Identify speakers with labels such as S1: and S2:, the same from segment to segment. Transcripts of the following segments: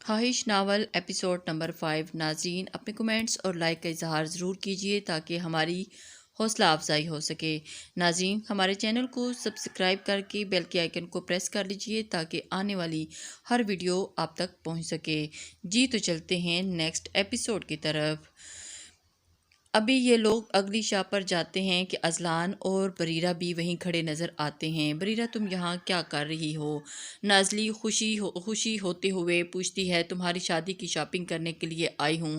S1: ख्वाहिश novel episode number 5। नाज़रीन अपने कमेंट्स और लाइक का इजहार ज़रूर कीजिए ताकि हमारी हौसला अफजाई हो सके। नाज़रीन हमारे चैनल को सब्सक्राइब करके बेल के आइकन को प्रेस कर लीजिए ताकि आने वाली हर वीडियो आप तक पहुंच सके। जी तो चलते हैं नेक्स्ट एपिसोड की तरफ। अभी ये लोग अगली शाप पर जाते हैं कि अजलान और बरीरा भी वहीं खड़े नज़र आते हैं। बरीरा तुम यहाँ क्या कर रही हो? नाजली खुशी होते हुए पूछती है। तुम्हारी शादी की शॉपिंग करने के लिए आई हूँ।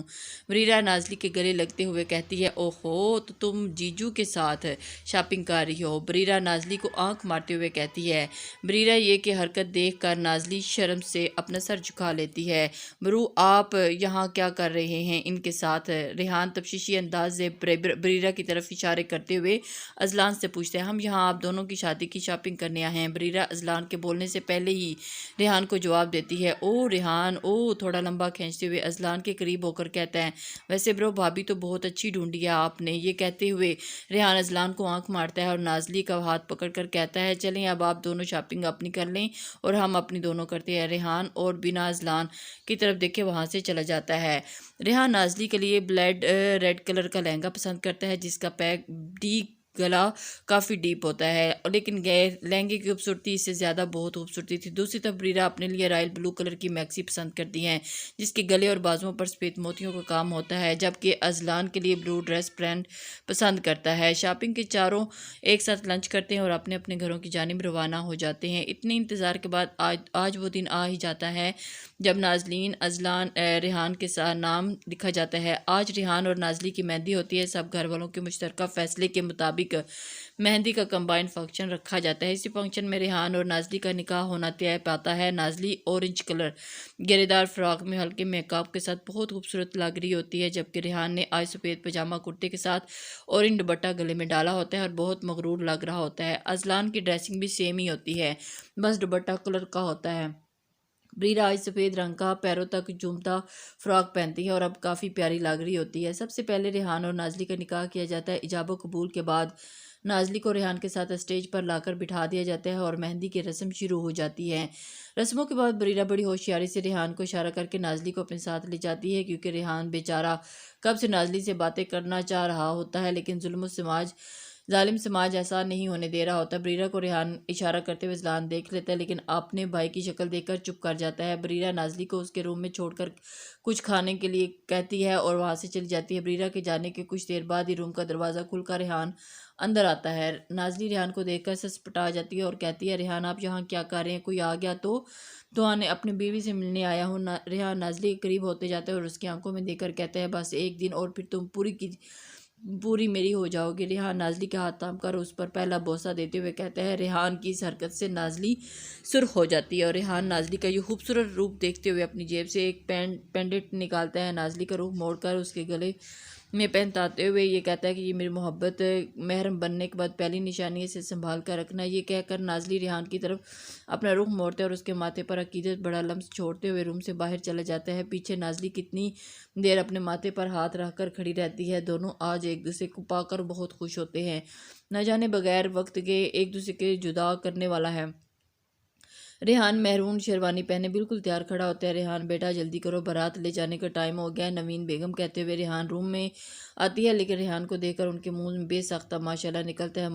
S1: बरीरा नाजली के गले लगते हुए कहती है, ओहो तो तुम जीजू के साथ शॉपिंग कर रही हो। बरीरा नाजली को आंख मारते हुए कहती है। बरीरा ये कि हरकत देख कर नाजली शर्म से अपना सर झुका लेती है। बरू आप यहाँ क्या कर रहे हैं इनके साथ? रेहान तफ्शीशी अंदाज से बरीरा की तरफ इशारे करते हुए अजलान से पूछते हैं। हम यहाँ आप दोनों की शादी की शॉपिंग करने आए हैं। बरीरा अजलान के बोलने से पहले ही रेहान को जवाब देती है। ओ रेहान, ओ थोड़ा लंबा खींचते हुए अजलान के करीब होकर कहता है, वैसे ब्रो भाभी तो बहुत अच्छी ढूंढी है आपने। ये कहते हुए रेहान अजलान को आंख मारता है और नाजली का हाथ पकड़कर कहता है, चलें अब आप दोनों शॉपिंग अपनी कर लें और हम अपनी दोनों करते हैं। रेहान और बिना अजलान की तरफ देखे वहां से चला जाता है। रेहान नाजली के लिए रेड कलर का लहंगा पसंद करता है जिसका पैक डी गला काफ़ी डीप होता है, लेकिन लहंगे की खूबसूरती इससे ज़्यादा बहुत खूबसूरती थी। दूसरी तरफ बरीरा अपने लिए रॉयल ब्लू कलर की मैक्सी पसंद करती हैं जिसके गले और बाजुओं पर सफ़ेद मोतियों का काम होता है, जबकि अजलान के लिए ब्लू ड्रेस ब्रांड पसंद करता है। शॉपिंग के चारों एक साथ लंच करते हैं और अपने अपने घरों की जानिब रवाना हो जाते हैं। इतने इंतज़ार के बाद आज वो दिन आ ही जाता है जब नाजलीन अजलान रेहान के साथ नाम लिखा जाता है। आज रेहान और नाजली की मेहंदी होती है। सब घर वालों के मुश्तरका फैसले के मुताबिक मेहंदी का कंबाइंड फंक्शन रखा जाता है। इसी फंक्शन में रेहान और नाजली का निकाह होना तय पाता है। नाजली ऑरेंज कलर घेरेदार फ्रॉक में हल्के मेकअप के साथ बहुत खूबसूरत लग रही होती है, जबकि रेहान ने आज सफ़ेद पजामा कुर्ते के साथ ऑरेंज दुपट्टा गले में डाला होता है और बहुत मगरूर लग रहा होता है। अजलान की ड्रेसिंग भी सेम ही होती है, बस दुपट्टा कलर का होता है। बरीरा आज सफ़ेद रंग का पैरों तक झूमता फ्रॉक पहनती है और अब काफ़ी प्यारी लग रही होती है। सबसे पहले रेहान और नाजली का निकाह किया जाता है। इजाबो कबूल के बाद नाजली को रेहान के साथ स्टेज पर लाकर बिठा दिया जाता है और मेहंदी की रस्म शुरू हो जाती है। रस्मों के बाद बरीरा बड़ी होशियारी से रेहान को इशारा करके नाजली को अपने साथ ले जाती है, क्योंकि रेहान बेचारा कब से नाजली से बातें करना चाह रहा होता है, लेकिन जालिम समाज ऐसा नहीं होने दे रहा होता। बरीरा को रेहान इशारा करते हुए अजलान देख लेता है, लेकिन अपने भाई की शक्ल देखकर चुप कर जाता है। बरीरा नाजली को उसके रूम में छोड़कर कुछ खाने के लिए कहती है और वहां से चली जाती है। बरीरा के जाने के कुछ देर बाद ही रूम का दरवाज़ा खुलकर रेहान अंदर आता है। नाजली रेहान को देखकर ससपटा जाती है और कहती है, रेहान आप यहाँ क्या कर रहे हैं? कोई आ गया तो आने अपनी बीवी से मिलने आया हूँ। रेहान नाजली के करीब होते जाते हैं और उसकी आंखों में देखकर कहते हैं, बस एक दिन और फिर तुम पूरी मेरी हो जाओगी। रेहान नाजली के हाथ थाम कर उस पर पहला बोसा देते हुए कहते हैं। रेहान की इस हरकत से नाजली सुर्ख हो जाती है और रेहान नाजली का ये खूबसूरत रूप देखते हुए अपनी जेब से एक पेंडेंट निकालता है। नाजली का रूप मोड़कर उसके गले में पहनाते हुए ये कहता है कि ये मेरी मोहब्बत महरम बनने के बाद पहली निशानी है, इसे संभाल कर रखना। ये कहकर नाजली रेहान की तरफ अपना रुख मोड़ता है और उसके माथे पर अकीदत बड़ा लम्स छोड़ते हुए रूम से बाहर चला जाता है। पीछे नाजली कितनी देर अपने माथे पर हाथ रखकर खड़ी रहती है। दोनों आज एक दूसरे को पाकर बहुत खुश होते हैं, न जाने बगैर वक्त के एक दूसरे के जुदा करने वाला है। रेहान मेहरून शेरवानी पहने बिल्कुल तैयार खड़ा होता है। रेहान बेटा जल्दी करो, बारात ले जाने का टाइम हो गया है, नवीन बेगम कहते हुए रेहान रूम में आती है, लेकिन रेहान को देखकर उनके मुंह में बेसख्ता माशाल्लाह निकलता है।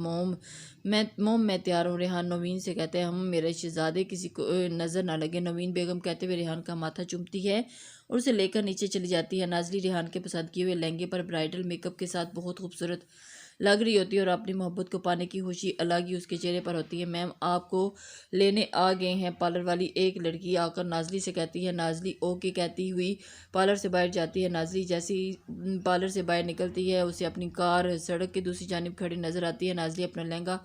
S1: मैं तैयार हूँ। रेहान नवीन से कहते हैं, हम मेरे शहजादे किसी को नज़र ना लगे। नवीन बेगम कहते हुए रेहान का माथा चूमती है और उसे लेकर नीचे चली जाती है। नाजली रेहान के पसंद किए हुए लहंगे पर ब्राइडल मेकअप के साथ बहुत खूबसूरत लग रही होती है और अपनी मोहब्बत को पाने की खुशी अलग ही उसके चेहरे पर होती है। मैम आपको लेने आ गए हैं, पार्लर वाली एक लड़की आकर नाजली से कहती है। नाजली ओके कहती हुई पार्लर से बाहर जाती है। नाजली जैसी पार्लर से बाहर निकलती है उसे अपनी कार सड़क की दूसरी जानिब खड़ी नजर आती है। नाजली अपना लहंगा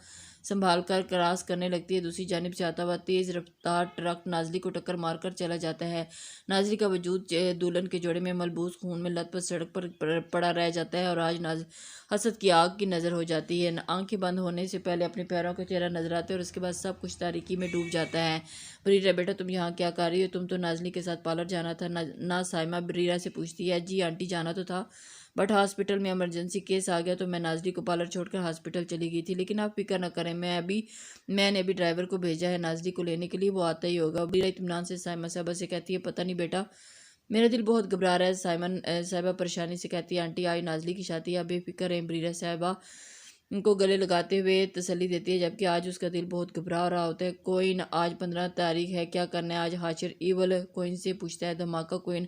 S1: संभाल कर क्रॉस करने लगती है। दूसरी जानिब से आता हुआ तेज़ रफ्तार ट्रक नाजली को टक्कर मारकर चला जाता है। नाजली का वजूद दुल्हन के जोड़े में मलबूस खून में लथपथ सड़क पर पड़ा रह जाता है और आज हसद की आग की नज़र हो जाती है। आंखें बंद होने से पहले अपने पैरों का चेहरा नजर आता है और उसके बाद सब कुछ तारीकी में डूब जाता है। बरीरा बेटा तुम यहाँ क्या कर रही हो? तुम तो नाजली के साथ पार्लर जाना था ना साइमा बरीरा से पूछती है। जी आंटी जाना तो था, बट हॉस्पिटल में इमरजेंसी केस आ गया तो मैं नाजली को पार्लर छोड़कर हॉस्पिटल चली गई थी। लेकिन आप फिक्र ना करें, मैंने अभी ड्राइवर को भेजा है नाजली को लेने के लिए, वो आता ही होगा। बरीरा इत्मीनान से साइमा साहबा से कहती है, पता नहीं बेटा, मेरा दिल बहुत घबरा रहा है। साहिबा परेशानी से कहती है, आंटी आज नाजली की शादी है, आप बेफिक्र हैं। बरीरा साहिबा उनको गले लगाते हुए तसल्ली देती है, जबकि आज उसका दिल बहुत घबरा रहा होता है। कोइन आज 15 तारीख है, क्या करना है आज? हाशिर इवल कोइन से पूछता है। धमाका कोइन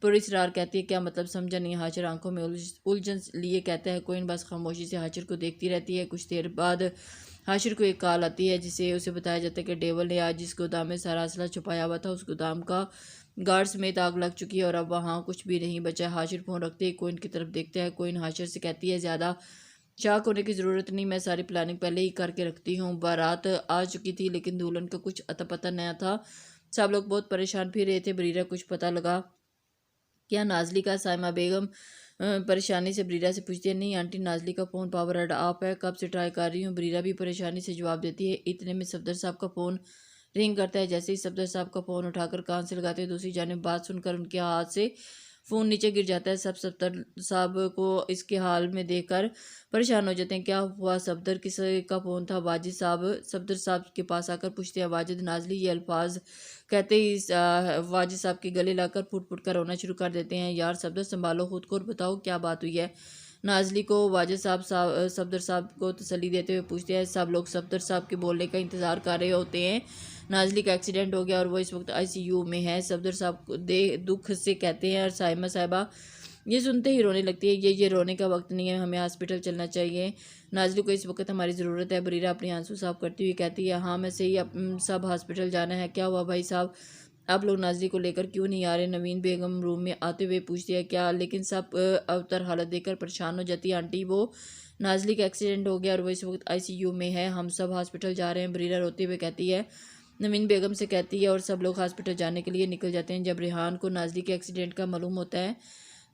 S1: पूरी इसरार कहती है, क्या मतलब समझा नहीं। हाशिर आंखों में उलझन लिए कहता है। कोइन बस खामोशी से हाशिर को देखती रहती है। कुछ देर बाद हाशिर को एक कॉल आती है जिसे उसे बताया जाता है कि डेवल ने आज जिस गोदाम में सारा असला छुपाया हुआ था, उस गोदाम का गार्ड समेत आग लग चुकी है और अब वहाँ कुछ भी नहीं बचा। हाशिर फोन रखते ही कोइन की तरफ देखता है। कोइन हाशिर से कहती है, ज़्यादा शाक होने की ज़रूरत नहीं, मैं सारी प्लानिंग पहले ही करके रखती हूँ। बारात आ चुकी थी लेकिन दुल्हन का कुछ अता पता नया था। सब लोग बहुत परेशान फिर रहे थे। बरीरा कुछ पता लगा क्या नाजली का? साइमा बेगम परेशानी से बरीरा से पूछती है। नहीं आंटी, नाजली का फ़ोन पावर हेड आप है, कब से ट्राई कर रही हूँ। बरीरा भी परेशानी से जवाब देती है। इतने में सफदर साहब का फ़ोन रिंग करता है। जैसे ही सफदर साहब का फ़ोन उठाकर कान से लगाते हैं, दूसरी जानिब बात सुनकर उनके हाथ से फ़ोन नीचे गिर जाता है। सब सफदर साहब को इसके हाल में देखकर परेशान हो जाते हैं। क्या हुआ सफदर, किस का फ़ोन था? वाजिद साहब सफदर साहब के पास आकर पूछते हैं। वाजिद नाजली ये अल्फाज कहते ही वाजिद साहब के गले लाकर फुट फुट कर रोना शुरू कर देते हैं। यार सफदर, संभालो खुद को और बताओ क्या बात हुई है। नाजली को वाजिद साहब सफदर साहब को तसल्ली देते हुए पूछते हैं। सब लोग सफदर साहब के बोलने का इंतज़ार कर रहे होते हैं। नाजली का एक्सीडेंट हो गया और वो इस वक्त आईसीयू में है, सफदर साहब को दुख से कहते हैं। और साइमा साहिबा ये सुनते ही रोने लगती है। ये रोने का वक्त नहीं है, हमें हॉस्पिटल चलना चाहिए। नाजली को इस वक्त हमारी ज़रूरत है। बरीरा अपनी आंसू साफ करती हुई कहती है, हाँ मैं सही, सब हॉस्पिटल जाना है। क्या हुआ भाई साहब, आप लोग नाजली को लेकर क्यों नहीं आ रहे? नवीन बेगम रूम में आते हुए पूछती है। क्या? लेकिन सब अवतर हालत देखकर परेशान हो जाती है। आंटी वो नाजली का एक्सीडेंट हो गया और वो इस वक्त आईसीयू में है, हम सब हॉस्पिटल जा रहे हैं। बरीरा रोते हुए कहती है। नवीन बेगम से कहती है और सब लोग हॉस्पिटल जाने के लिए निकल जाते हैं। जब रेहान को नाजली के एक्सीडेंट का मालूम होता है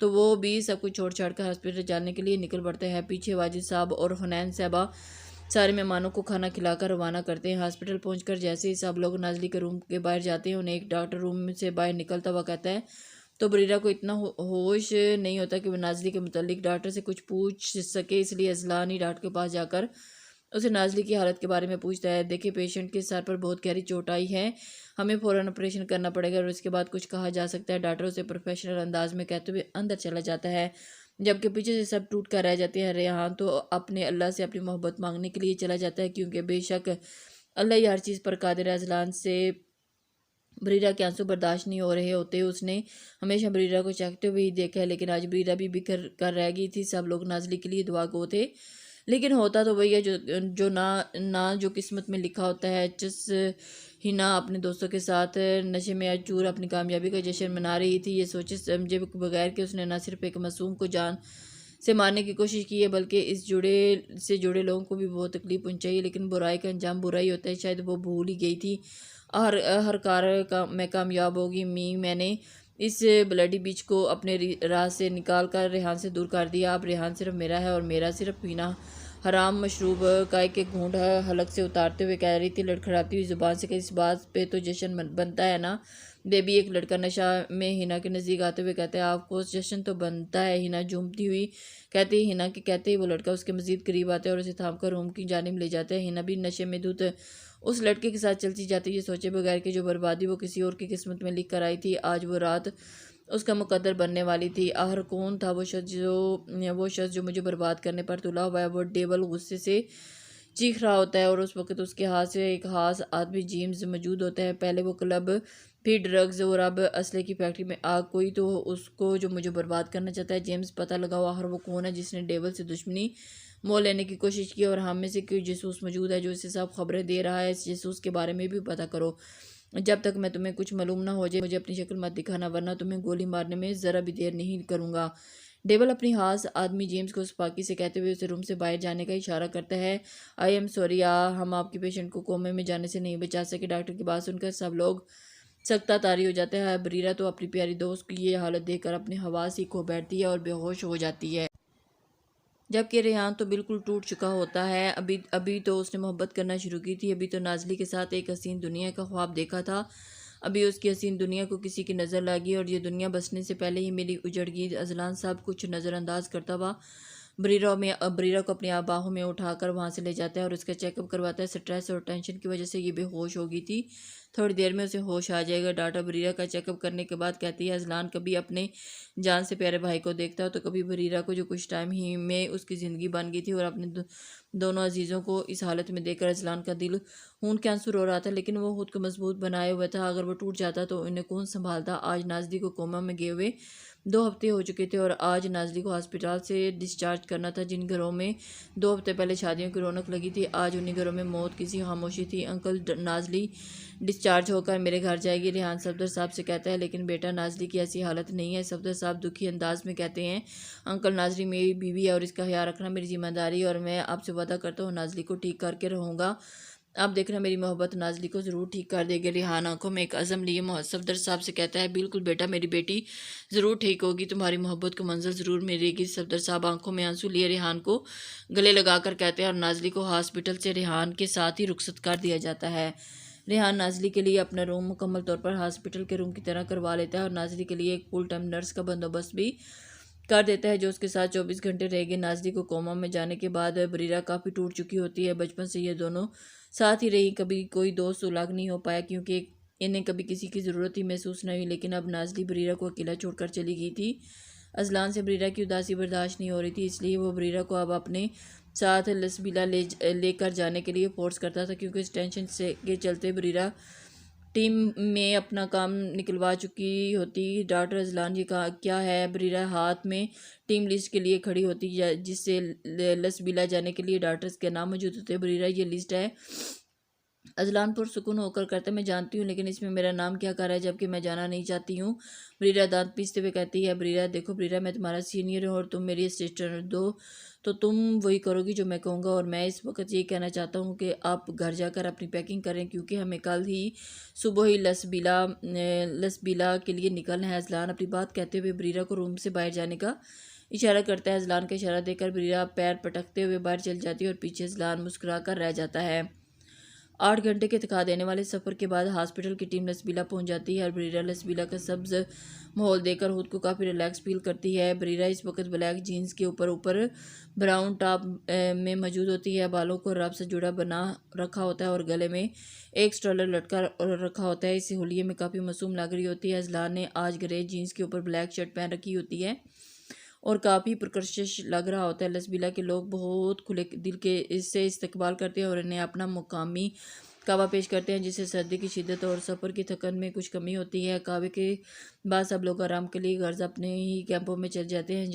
S1: तो वो भी सब कुछ छोड़ छाड़ कर हॉस्पिटल जाने के लिए निकल पड़ते हैं। पीछे वाजिद साहब और हुनैन साहबा सारे मेहमानों को खाना खिलाकर रवाना करते हैं। हॉस्पिटल पहुंचकर जैसे ही सब लोग नाजली के रूम के बाहर जाते हैं, उन्हें एक डॉक्टर रूम से बाहर निकलता हुआ कहता है। तो बरीरा को इतना होश नहीं होता कि वो नाजली के मुतालिक डॉक्टर से कुछ पूछ सके, इसलिए अजलानी डॉक्टर के पास जाकर उसे नाजली की हालत के बारे में पूछता है। देखिए पेशेंट के सर पर बहुत गहरी चोट आई है, हमें फ़ौरन ऑपरेशन करना पड़ेगा और इसके बाद कुछ कहा जा सकता है। डॉक्टर उसे प्रोफेशनल अंदाज में कहते हुए अंदर चला जाता है, जबकि पीछे से सब टूट कर रह जाते हैं। रेहान तो अपने अल्लाह से अपनी मोहब्बत मांगने के लिए चला जाता है, क्योंकि बेशक अल्लाह ही हर चीज़ पर कादिर है। अजलान से बरीरा के आंसू बर्दाश्त नहीं हो रहे होते। उसने हमेशा बरीरा को चखते हुए ही देखा है, लेकिन आज बरीरा भी बिखर कर रह गई थी। सब लोग नाजली के लिए दुआ गो थे, लेकिन होता तो वही है जो ना जो किस्मत में लिखा होता है। हिना अपने दोस्तों के साथ नशे में चूर अपनी कामयाबी का जश्न मना रही थी। ये सोचे समझे बगैर कि उसने न सिर्फ एक मासूम को जान से मारने की कोशिश की है, बल्कि इस जुड़े लोगों को भी बहुत तकलीफ पहुंचाई है। लेकिन बुराई का अंजाम बुरा ही होता है, शायद वो भूल ही गई थी। हर कार का मैं कामयाब होगी। मैंने इस ब्लडी बीच को अपने राह से निकाल कर रेहान से दूर कर दिया। अब रेहान सिर्फ मेरा है और मेरा सिर्फ पीना। हराम मशरूब का एक घूंट हलक से उतारते हुए कह रही थी लड़खड़ाती हुई जुबान से कि इस बात पे तो जश्न बनता है ना बेबी। एक लड़का नशा में हिना के नज़दीक आते हुए कहते हैं, आपको जश्न तो बनता है। हिना झूमती हुई कहती है। हिना के कहते ही वो लड़का उसके मज़ीद करीब आता है और उसे थाम कर रूम की जानिब ले जाता है। हिना भी नशे में धुत उस लड़के के साथ चलती जाती है, ये सोचे बगैर कि जो बर्बादी वो किसी और की किस्मत में लिख कर आई थी, आज वो रात उसका मुकद्दर बनने वाली थी। आहर कौन था वो शख्स जो मुझे बर्बाद करने पर तुला हुआ है? वो डेवल गुस्से से चीख रहा होता है और उस वक्त उसके हाथ से एक खास आदमी जेम्स मौजूद होता है। पहले वो क्लब, फिर ड्रग्स और अब असले की फैक्ट्री में आग। कोई तो उसको जो मुझे बर्बाद करना चाहता है। जेम्स, पता लगाओ आहर वो कौन है जिसने डेवल से दुश्मनी मोल लेने की कोशिश की और हम में से कोई जासूस मौजूद है जो इसे सब खबरें दे रहा है। इस जासूस के बारे में भी पता करो। जब तक मैं तुम्हें कुछ मालूम ना हो जाए मुझे अपनी शक्ल मत दिखाना, वरना तुम्हें गोली मारने में ज़रा भी देर नहीं करूँगा। डेवल अपनी हाथ आदमी जेम्स को सपाकी से कहते हुए उसे रूम से बाहर जाने का इशारा करता है। आई एम सॉरी, हम आपके पेशेंट को कोमे में जाने से नहीं बचा सके। डॉक्टर की बात सुनकर सब लोग सख्ता तारी हो जाता है। बरीरा तो अपनी प्यारी दोस्त की ये हालत देखकर अपने हवास ही खो बैठती है और बेहोश हो जाती है, जबकि रेहान तो बिल्कुल टूट चुका होता है। अभी तो उसने मोहब्बत करना शुरू की थी, अभी तो नाजली के साथ एक हसीन दुनिया का ख्वाब देखा था। अभी उसकी हसीन दुनिया को किसी की नज़र लगी और ये दुनिया बसने से पहले ही मेरी उजड़ गई। अजलान साहब कुछ नज़रअंदाज करता हुआ बरीरा को अपनी बाहों में उठाकर वहाँ से ले जाता है और उसका चेकअप करवाता है। स्ट्रेस और टेंशन की वजह से ये बेहोश हो गई थी, थोड़ी देर में उसे होश आ जाएगा। डॉक्टर बरीरा का चेकअप करने के बाद कहती है, अजलान कभी अपने जान से प्यारे भाई को देखता हो तो कभी बरीरा को, जो कुछ टाइम ही में उसकी ज़िंदगी बन गई थी। और अपने दोनों अजीज़ों को इस हालत में देखकर अजलान का दिल खून के आंसू रो रहा था, लेकिन वो खुद को मजबूत बनाए हुआ था। अगर वो टूट जाता तो उन्हें कौन संभालता। आज नाजली को कोमा में गए हुए 2 हफ्ते हो चुके थे और आज नाजली को हॉस्पिटल से डिस्चार्ज करना था। जिन घरों में 2 हफ्ते पहले शादियों की रौनक लगी थी, आज उन्हीं घरों में मौत की सी खामोशी थी। अंकल, नाजली डिस्चार्ज होकर मेरे घर जाएगी, रेहान सफदर साहब से कहता है। लेकिन बेटा, नाजली की ऐसी हालत नहीं है। सफदर साहब दुखी अंदाज में कहते हैं, अंकल, नाजली मेरी बीवी है और इसका ख्याल रखना मेरी जिम्मेदारी है और मैं आपसे वादा करता हूँ नाजली को ठीक करके रहूँगा। आप देखना, मेरी मोहब्बत नाजली को ज़रूर ठीक कर देगी। रेहान आंखों में एक अज़म लिए सफदर साहब से कहता है, बिल्कुल बेटा, मेरी बेटी ज़रूर ठीक होगी, तुम्हारी मोहब्बत को मंजिल ज़रूर मिलेगी। सफदर साहब आंखों में आंसू लिए रेहान को गले लगाकर कहते हैं और नाजली को हॉस्पिटल से रेहान के साथ ही रुखसत कर दिया जाता है। रेहान नाजली के लिए अपना रूम मुकम्मल तौर पर हॉस्पिटल के रूम की तरह करवा लेता है और नाजली के लिए एक फुल टाइम नर्स का बंदोबस्त भी कर देता है, जो उसके साथ 24 घंटे रहेगी। नाजली को कोमा में जाने के बाद बरीरा काफ़ी टूट चुकी होती है। बचपन से ये दोनों साथ ही रही, कभी कोई दोस्त सुलाग नहीं हो पाया क्योंकि इन्हें कभी किसी की ज़रूरत ही महसूस नहीं हुई। लेकिन अब नाजली बरीरा को अकेला छोड़कर चली गई थी। अजलान से बरीरा की उदासी बर्दाश्त नहीं हो रही थी, इसलिए वो बरीरा को अब अपने साथ लसबीला लेकर जाने के लिए फोर्स करता था, क्योंकि इस टेंशन से के चलते बरीरा टीम में अपना काम निकलवा चुकी होती। डॉक्टर अजलान जी का क्या है, बरीरा हाथ में टीम लिस्ट के लिए खड़ी होती, जिससे लसबीला जाने के लिए डॉक्टर्स के नाम मौजूद होते। बरीरा, ये लिस्ट है। अजलान पुरसुकून होकर कहते, मैं जानती हूँ, लेकिन इसमें मेरा नाम क्या कर रहा है, जबकि मैं जाना नहीं चाहती हूँ। बरीरा दांत पीसते हुए कहती है, बरीरा देखो बरीरा, मैं तुम्हारा सीनियर हूँ और तुम मेरी असिस्टेंट दो, तो तुम वही करोगी जो मैं कहूँगा। और मैं इस वक्त ये कहना चाहता हूँ कि आप घर जाकर अपनी पैकिंग करें, क्योंकि हमें कल ही सुबह ही लसबीला के लिए निकलना है। अजलान अपनी बात कहते हुए बरीरा को रूम से बाहर जाने का इशारा करता है। अजलान का इशारा देकर बरीरा पैर पटकते हुए बाहर चल जाती है और पीछे अजलान मुस्कुरा कर रह जाता है। 8 घंटे के थका देने वाले सफ़र के बाद हॉस्पिटल की टीम लसबीला पहुंच जाती है और बरीरा लसबीला का सब्ज माहौल देखकर खुद को काफ़ी रिलैक्स फील करती है। बरीरा इस वक्त ब्लैक जीन्स के ऊपर ब्राउन टॉप में मौजूद होती है। बालों को रब से जुड़ा बना रखा होता है और गले में एक स्ट्रॉलर लटका रखा होता है। इस होलिये में काफ़ी मासूम लग रही होती है। अजलान ने आज ग्रे जीन्स के ऊपर ब्लैक शर्ट पहन रखी होती है और काफ़ी प्रकर्षश लग रहा होता है। लसबीला के लोग बहुत खुले दिल के इससे इस्तकबाल करते हैं और इन्हें अपना मुकामी कहवा पेश करते हैं, जिससे सर्दी की शिद्दत और सफ़र की थकन में कुछ कमी होती है। कहवे के बाद सब लोग आराम के लिए गर्ज अपने ही कैंपों में चले जाते हैं,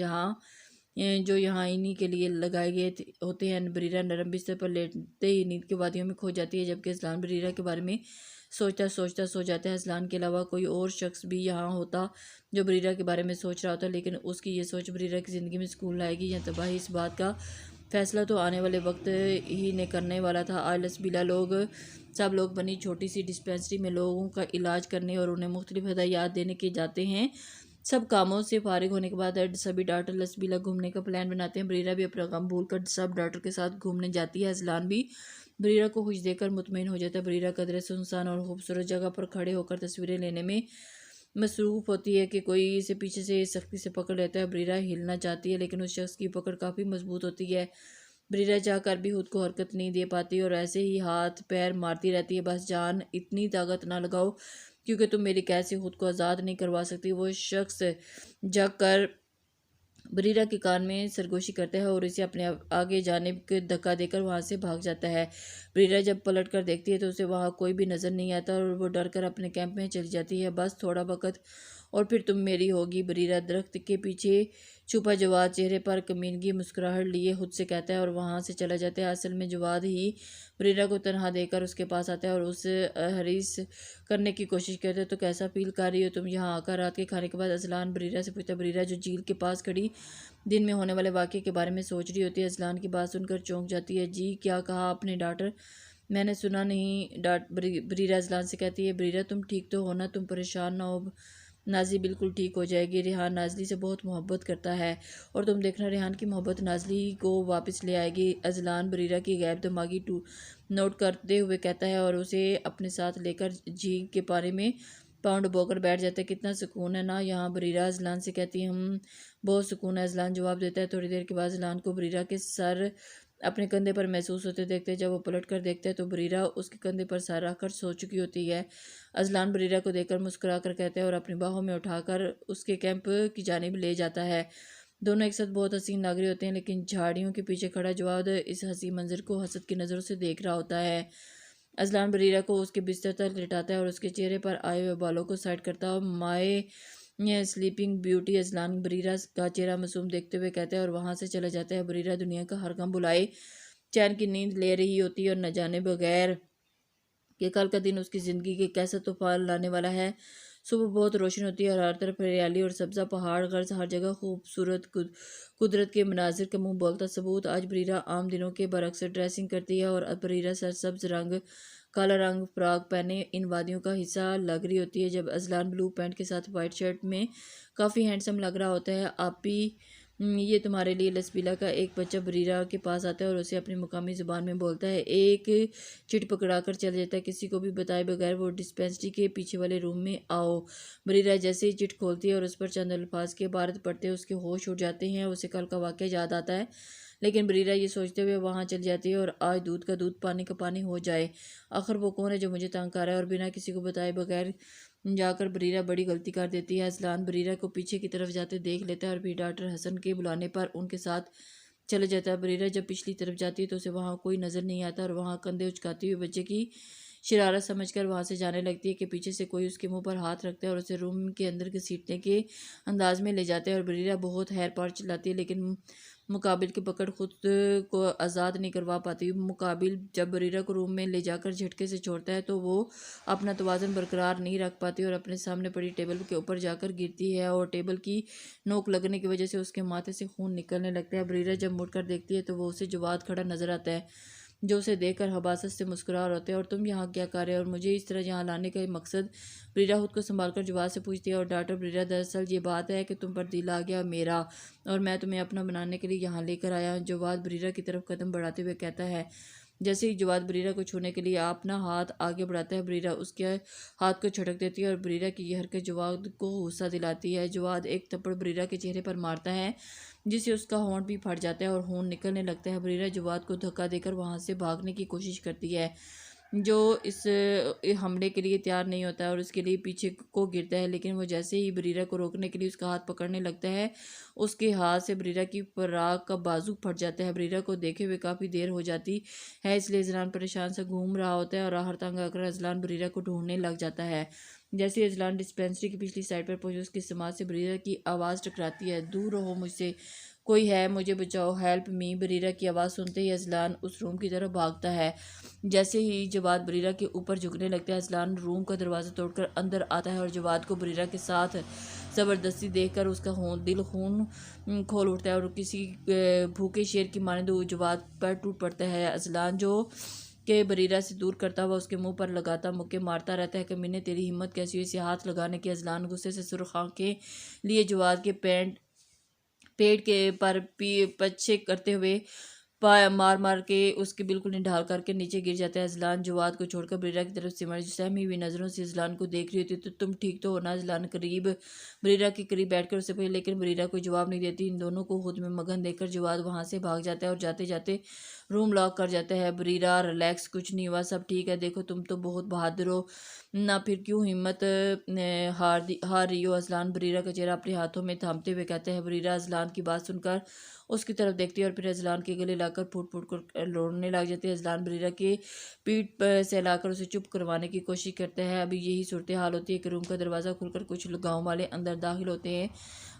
S1: जो यहाँ इन्हीं के लिए लगाए गए होते हैं। बरीरा नरम बिस्तर पर लेटते ही नींद की वादियों में खो जाती है, जबकि अजलान बरीरा के बारे में सोचता सोचता सो जाता है। अजलान के अलावा कोई और शख्स भी यहाँ होता जो बरीरा के बारे में सोच रहा होता, लेकिन उसकी ये सोच बरीरा की ज़िंदगी में सुकून लाएगी या तबाही, इस बात का फैसला तो आने वाले वक्त ही ने करने वाला था। आज लसबीला सब लोग बनी छोटी सी डिस्पेंसरी में लोगों का इलाज करने और उन्हें मुख्तलिफ हदायत देने के जाते हैं। सब कामों से फारिग होने के बाद सभी डॉक्टर लसबीला घूमने का प्लान बनाते हैं। बरीरा भी अपना काम भूल कर सब डॉक्टर के साथ घूमने जाती है। अजलान भी बरीरा को खुश देखकर मुतमईन हो जाता है। बरीरा कदरे सुनसान और खूबसूरत जगह पर खड़े होकर तस्वीरें लेने में मसरूफ़ होती है कि कोई इसे पीछे से सख्ती से पकड़ लेता है। बरीरा हिलना चाहती है, लेकिन उस शख्स की पकड़ काफ़ी मजबूत होती है। बरीरा चाहकर भी खुद को हरकत नहीं दे पाती और ऐसे ही हाथ पैर मारती रहती है, बस जान, इतनी ताकत ना लगाओ, क्योंकि तुम मेरी कैद से खुद को आज़ाद नहीं करवा सकती। वो शख्स जग कर बरीरा के कान में सरगोशी करता है और इसे अपने आगे जाने के धक्का देकर वहां से भाग जाता है। बरीरा जब पलट कर देखती है तो उसे वहां कोई भी नज़र नहीं आता और वो डर कर अपने कैंप में चली जाती है। बस थोड़ा वक्त और फिर तुम मेरी होगी। बरीरा दरख्त के पीछे छुपा जवाद चेहरे पर कमीनगी मुस्कुराहट लिए खुद से कहता है और वहां से चला जाता है। असल में जवाद ही बरीरा को तनहा देकर उसके पास आता है और उसे हरीस करने की कोशिश करते हैं। तो कैसा फील कर रही हो तुम यहाँ आकर? रात के खाने के बाद अजलान बरीरा से पूछता है। बरीरा, जो झील के पास खड़ी दिन में होने वाले वाक़े के बारे में सोच रही होती है। अजलान की बात सुनकर चौंक जाती है। जी, क्या कहा आपने डॉक्टर? मैंने सुना नहीं। बरीरा अजलान से कहती है, बरीरा तुम ठीक तो हो ना? तुम परेशान ना हो। नाज़ी बिल्कुल ठीक हो जाएगी। रेहान नाज़ली से बहुत मोहब्बत करता है और तुम देखना रेहान की मोहब्बत नाज़ली को वापस ले आएगी। अजलान बरीरा की गैर दिमागी नोट करते हुए कहता है और उसे अपने साथ लेकर झील के पानी में पाँव डुबोकर बैठ जाता है। कितना सुकून है ना यहाँ। बरीरा अजलान से कहती है हम बहुत सुकून है। अजलान जवाब देता है। थोड़ी देर के बाद अजलान को बरीरा के सर अपने कंधे पर महसूस होते देखते हैं। जब वो पलट कर देखते हैं तो बरीरा उसके कंधे पर सर रखकर सो चुकी होती है। अजलान बरीरा को देखकर मुस्कुरा कर कहते हैं और अपनी बाहों में उठाकर उसके कैंप की जानिब ले जाता है। दोनों एक साथ बहुत हसीन लग रहे होते हैं, लेकिन झाड़ियों के पीछे खड़ा जवाद इस हसी मंजर को हसद की नज़रों से देख रहा होता है। अजलान बरीरा को उसके बिस्तर तक लिटाता है और उसके चेहरे पर आए हुए बालों को साइड करता है। माए स्लीपिंग ब्यूटी अजलान बरीरा का चेहरा मासूम देखते हुए कहता है और वहां से चला जाता है। बरीरा दुनिया का हर गम भुलाए चैन की नींद ले रही होती है और न जाने बगैर कि कल का दिन उसकी ज़िंदगी के कैसा तूफान लाने वाला है। सुबह बहुत रोशन होती है और हर तरफ हरियाली और सब्ज़ा पहाड़ गर्ज हर जगह खूबसूरत कुदरत के मनाजिर का मुंह बोलता सबूत। आज बरीरा आम दिनों के बरक्स ड्रेसिंग करती है और अब बरीरा सरसब्ज रंग काला रंग फ्रॉक पहने इन वादियों का हिस्सा लग रही होती है। जब अजलान ब्लू पैंट के साथ वाइट शर्ट में काफ़ी हैंडसम लग रहा होता है। आप ही ये तुम्हारे लिए लसबीला का एक बच्चा बरीरा के पास आता है और उसे अपनी मुकामी ज़ुबान में बोलता है। एक चिट पकड़ा कर चल जाता है। किसी को भी बताए बगैर वो डिस्पेंसरी के पीछे वाले रूम में आओ। बरीरा जैसे ही चिट खोलती है और उस पर चंद अल्फाज के इबारत पढ़ते हैं उसके होश उड़ जाते हैं। उसे कल का वाक़या याद आता है, लेकिन बरीरा ये सोचते हुए वहाँ चली जाती है और आज दूध का दूध पानी का पानी हो जाए। आखिर वो कौन है जो मुझे तंग कर रहा है। और बिना किसी को बताए बगैर जाकर बरीरा बड़ी गलती कर देती है। अजलान बरीरा को पीछे की तरफ जाते देख लेता है और फिर डॉक्टर हसन के बुलाने पर उनके साथ चले जाता है। बरीरा जब पिछली तरफ जाती है तो उसे वहाँ कोई नज़र नहीं आता और वहाँ कंधे उचकाती हुए बच्चे की शरारत समझकर वहाँ से जाने लगती है कि पीछे से कोई उसके मुंह पर हाथ रखता है और उसे रूम के अंदर घसीटने के अंदाज में ले जाते हैं। और बरीरा बहुत हैर पार चिल्लाती है, लेकिन मुकाबिल की पकड़ खुद को आज़ाद नहीं करवा पाती। मुकाबिल जब बरीरा को रूम में ले जाकर झटके से छोड़ता है तो वो अपना तवाज़ुन बरकरार नहीं रख पाती और अपने सामने पड़ी टेबल के ऊपर जाकर गिरती है और टेबल की नोक लगने की वजह से उसके माथे से खून निकलने लगता है। बरीरा जब मुड़कर देखती है तो वो उसे जवाद खड़ा नजर आता है, जो उसे देखकर हबासत से मुस्कुरा होते हैं। और तुम यहाँ क्या कर रहे हो और मुझे इस तरह यहाँ लाने का मकसद। बरीरा खुद को संभालकर जवाब से पूछती है और डॉक्टर बरीरा दरअसल ये बात है कि तुम पर दिल आ गया मेरा और मैं तुम्हें अपना बनाने के लिए यहाँ लेकर आया हूँ। जवाद बरीरा की तरफ कदम बढ़ाते हुए कहता है। जैसे ही जवाद बरीरा को छूने के लिए अपना हाथ आगे बढ़ाता है, बरीरा उसके हाथ को झटक देती है और बरीरा की यह हरकत जवाद को गुस्सा दिलाती है। जवाद एक थप्पड़ बरीरा के चेहरे पर मारता है जिससे उसका होंठ भी फट जाता है और खून निकलने लगता है। बरीरा जवाद को धक्का देकर वहां से भागने की कोशिश करती है, जो इस हमले के लिए तैयार नहीं होता है और उसके लिए पीछे को गिरता है। लेकिन वो जैसे ही बरीरा को रोकने के लिए उसका हाथ पकड़ने लगता है, उसके हाथ से बरीरा की पराग का बाजू फट जाता है। बरीरा को देखे हुए काफ़ी देर हो जाती है, इसलिए अजलान परेशान से घूम रहा होता है और आहर तंग आकर अजलान बरीरा को ढूंढने लग जाता है। जैसे ही अजलान डिस्पेंसरी की पिछली साइड पर पहुंचे, उसकी समाज से बरीरा की आवाज़ टकराती है। दूर रहो मुझसे, कोई है, मुझे बचाओ, हेल्प मी। बरीरा की आवाज़ सुनते ही अजलान उस रूम की तरफ भागता है। जैसे ही जवाद बरीरा के ऊपर झुकने लगता है, अजलान रूम का दरवाज़ा तोड़कर अंदर आता है और जवाद को बरीरा के साथ ज़बरदस्ती देखकर उसका दिल खून खोल उठता है और किसी भूखे शेर की मानंद जवाद पर टूट पड़ता है। अजलान जो के बरीरा से दूर करता हुआ उसके मुंह पर लगाता मुक्के मारता रहता है कि मैंने तेरी हिम्मत कैसी हुई इसे हाथ लगाने की। अजलान गुस्से से सुर्ख आंखें लिए जवाद के पेट के पर पीछे करते हुए मार मार के उसके बिल्कुल निढाल करके नीचे गिर जाता है। अजलान जवाद को छोड़कर बरीरा की तरफ सहमी हुई नज़रों से अजलान को देख रही होती है। तो तुम ठीक तो हो ना। अजलान बरीरा के करीब बैठकर उसे पूछे, लेकिन बरीरा कोई जवाब नहीं देती। इन दोनों को खुद में मगन देखकर जवाद वहां से भाग जाता है और जाते जाते रूम लॉक कर जाता है। बरीरा रिलैक्स, कुछ नहीं हुआ, सब ठीक है। देखो तुम तो बहुत बहादुर हो ना, फिर क्यों हिम्मत हार रही हो। अजलान बरीरा का चेहरा अपने हाथों में थामते हुए कहते हैं। बरीरा अजलान की बात सुनकर उसकी तरफ देखती है और फिर अजलान के गले लाकर फूट फूट कर रोने लग जाती है। अजलान बरीरा के पीठ पर से लाकर उसे चुप करवाने की कोशिश करते हैं। अभी यही सूरत हाल होती है कि रूम का दरवाज़ा खुलकर कुछ गाँव वाले अंदर दाखिल होते हैं।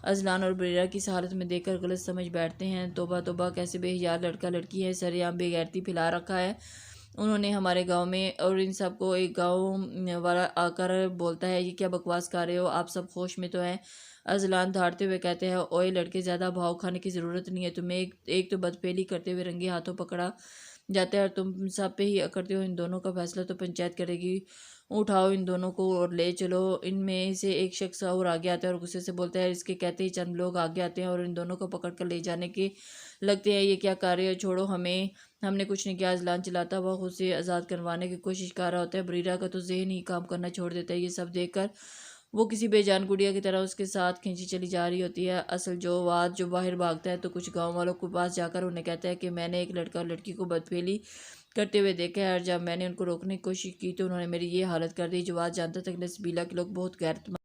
S1: अजलान और बरीरा की इस हालत में देखकर गलत समझ बैठते हैं। तोबा तोबा, कैसे बेहयार लड़का लड़की है, सरेआम बेगैरती फैला रखा है उन्होंने हमारे गांव में। और इन सबको एक गांव वाला आकर बोलता है, ये क्या बकवास कर रहे हो, आप सब होश में तो हैं। अजलान धारते हुए कहते हैं, ओए लड़के, ज़्यादा भाव खाने की ज़रूरत नहीं है। तुम्हें एक तो बदफेली करते हुए रंगे हाथों पकड़ा जाता है और तुम सब पे ही अकड़ते हो। इन दोनों का फैसला तो पंचायत करेगी। उठाओ इन दोनों को और ले चलो। इनमें से एक शख्स और आगे आता है और गुस्से से बोलता है। इसके कहते ही चंद लोग आगे आते हैं और इन दोनों को पकड़ कर ले जाने के लगते हैं। ये क्या कार्य है, छोड़ो हमें, हमने कुछ नहीं किया। अजलान चिल्लाता हुआ खुद से आज़ाद करवाने की कोशिश कर रहा होता है। बरीरा का तो जहन ही काम करना छोड़ देता है। ये सब देखकर वो किसी बेजान गुड़िया की तरह उसके साथ खींची चली जा रही होती है। असल जो बाहर भागता है तो कुछ गांव वालों के पास जाकर उन्हें कहता है कि मैंने एक लड़का और लड़की को बदफेली करते हुए देखा है और जब मैंने उनको रोकने की कोशिश की तो उन्होंने मेरी ये हालत कर दी। जो आज जानता था कि नसबीला के लोग बहुत गैरतमंद